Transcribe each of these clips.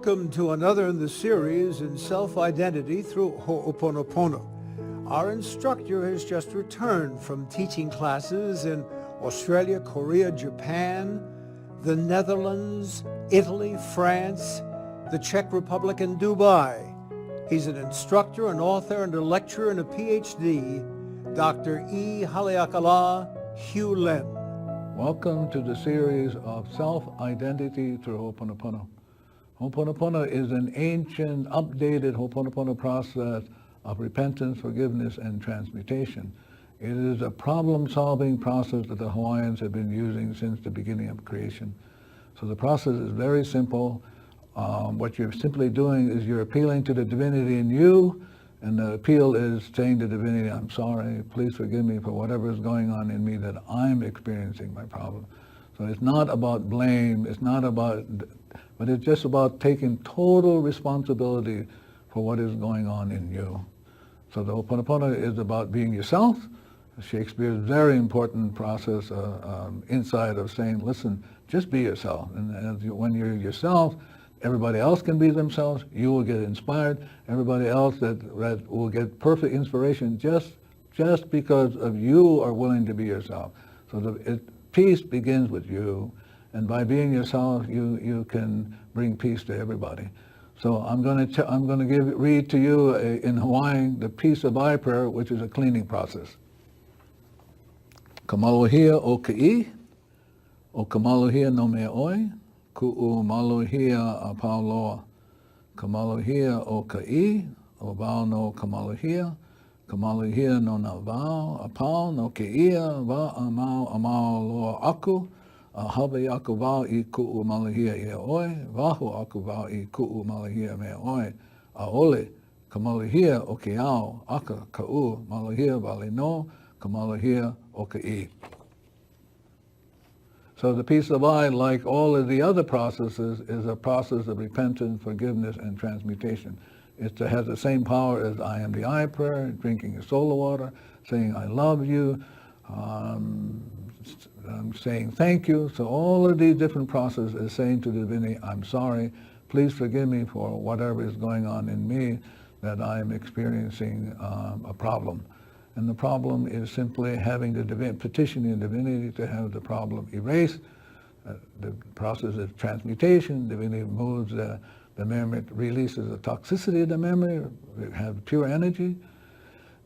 Welcome to another in the series in self-identity through hooponopono. Our instructor has just returned from teaching classes in Australia, Korea, Japan, the Netherlands, Italy, France, the Czech Republic, and Dubai. He's an instructor, an author, and a lecturer and a PhD, Dr. E. Haleakala Hew Len. Welcome to the series of self-identity through hooponopono. Hooponopono is an ancient, updated hooponopono process of repentance, forgiveness, and transmutation. It is a problem-solving process that the Hawaiians have been using since the beginning of creation. So the process is very simple. What you're simply doing is you're appealing to the divinity in you, and the appeal is saying to divinity, I'm sorry, please forgive me for whatever is going on in me that I'm experiencing my problem. So it's not about blame, it's not about, but it's just about taking total responsibility for what is going on in you. So the Hooponopono is about being yourself. Shakespeare's very important process inside of saying, listen, just be yourself. And when you're yourself, everybody else can be themselves. You will get inspired. Everybody else that will get perfect inspiration just because of you are willing to be yourself. So peace begins with you, and by being yourself, you can bring peace to everybody. So I'm going to read to you in Hawaiian the Peace of I prayer, which is a cleaning process. Kamalohia o ka'i, o kamalohia no me oi, ku'u malohia a pauloa. Kamalohia o ka'i, o vau no kamalohia, kamalohia no na vau, a pau no ke'ia, va a mau loa aku, a hawe aku vau I ku'u malohia I oi, vahu aku vau I ku'u malohia me oi, a ole, kamalohia o ke au, aka ka'u malohia vale no, kamalohia o ka'i. So the peace of I, like all of the other processes, is a process of repentance, forgiveness, and transmutation. It has the same power as I am the I prayer, drinking your solar water, saying I love you, saying thank you. So all of these different processes is saying to the divinity, I'm sorry, please forgive me for whatever is going on in me that I am experiencing a problem. And the problem is simply having petitioning the divinity to have the problem erased. The process of transmutation, divinity moves the memory, releases the toxicity of the memory, we have pure energy.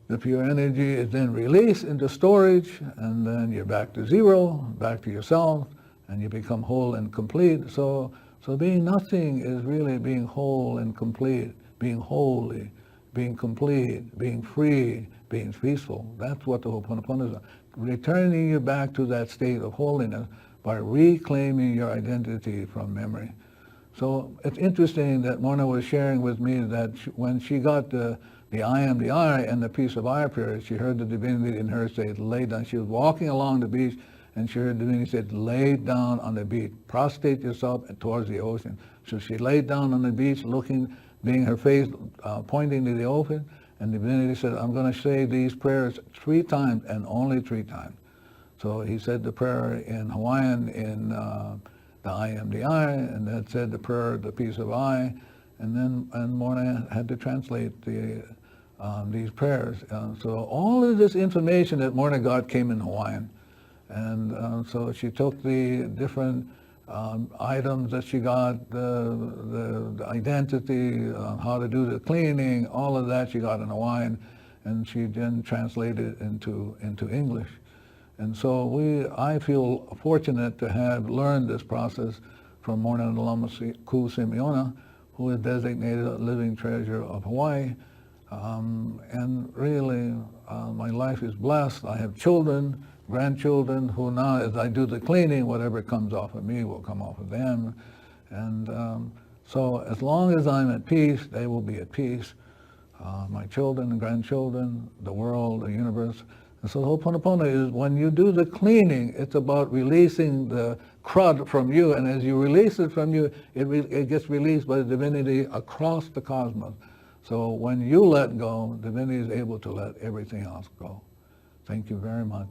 The pure energy is then released into storage, and then you're back to zero, back to yourself, and you become whole and complete. So being nothing is really being whole and complete, being holy, being complete, being free, being peaceful. That's what the Hooponopono is. Returning you back to that state of holiness by reclaiming your identity from memory. So it's interesting that Morrnah was sharing with me that when she got the I am the I and the peace of I prayer, she heard the divinity in her say, lay down. She was walking along the beach and she heard the divinity say, lay down on the beach, prostrate yourself towards the ocean. So she laid down on the beach looking, being her face pointing to the ocean, and the divinity said, I'm going to say these prayers 3 times and only 3 times. So he said the prayer in Hawaiian in the I am the I, and then said the prayer, the peace of I, and Morrnah had to translate these prayers. So all of this information that Morrnah got came in Hawaiian. And so she took the different items that she got, the identity, how to do the cleaning, all of that she got in Hawaiian, and she then translated it into English. And so I feel fortunate to have learned this process from Morrnah Lama Ku Simeona, who is designated a living treasure of Hawaii. And really, my life is blessed. I have children, grandchildren, who now, as I do the cleaning, whatever comes off of me will come off of them. And so as long as I'm at peace, they will be at peace. My children and grandchildren, the world, the universe. And so the Hooponopono is, when you do the cleaning, it's about releasing the crud from you, and as you release it from you, it gets released by the divinity across the cosmos. So when you let go, divinity is able to let everything else go. Thank you very much.